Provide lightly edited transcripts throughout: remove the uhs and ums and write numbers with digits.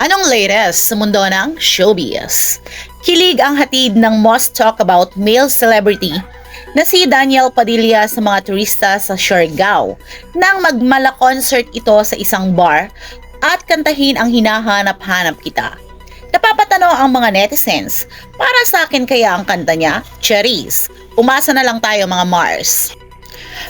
Anong latest sa mundo ng showbiz? Kilig ang hatid ng most talk about male celebrity na si Daniel Padilla sa mga turista sa Siargao nang magmala concert ito sa isang bar at kantahin ang hinahanap-hanap kita. Napapatanong ang mga netizens, para sa akin kaya ang kanta niya? Cherries. Umasa na lang tayo mga Mars.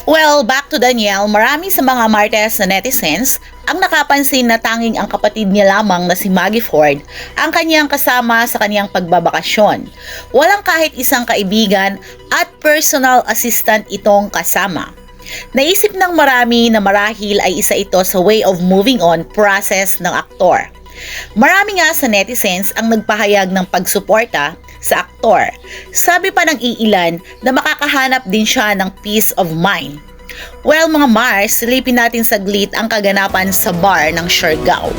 Well, back to Daniel, marami sa mga Martes na netizens ang nakapansin na tanging ang kapatid niya lamang na si Maggie Ford ang kanyang kasama sa kanyang pagbabakasyon. Walang kahit isang kaibigan at personal assistant itong kasama. Naisip ng marami na marahil ay isa ito sa way of moving on process ng aktor. Marami nga sa netizens ang nagpahayag ng pagsuporta sa aktor. Sabi pa ng iilan na makakahanap din siya ng peace of mind. Well mga Mars, silipin natin saglit ang kaganapan sa bar ng Siargao.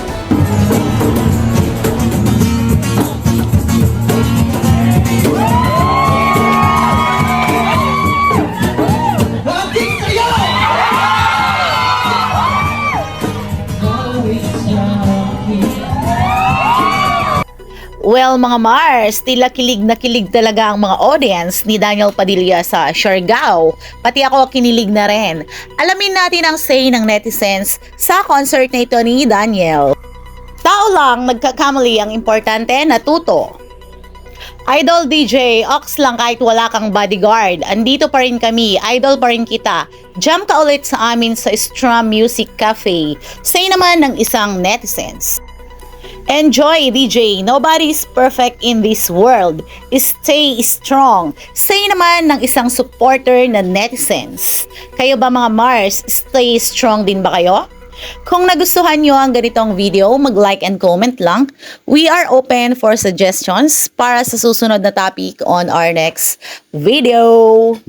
Well mga Mars, tila kilig na kilig talaga ang mga audience ni Daniel Padilla sa Siargao. Pati ako kinilig na rin. Alamin natin ang say ng netizens sa concert na ito ni Daniel. Tao lang nagkakamali, ang importante natuto. Idol DJ, ox lang kahit wala kang bodyguard. Andito pa rin kami, idol pa rin kita. Jump ka ulit sa amin sa Strum Music Cafe. Say naman ng isang netizens. Enjoy DJ, nobody is perfect in this world. Stay strong. Say naman ng isang supporter na netizens. Kayo ba mga Mars, stay strong din ba kayo? Kung nagustuhan nyo ang ganitong video, mag-like and comment lang. We are open for suggestions para sa susunod na topic on our next video.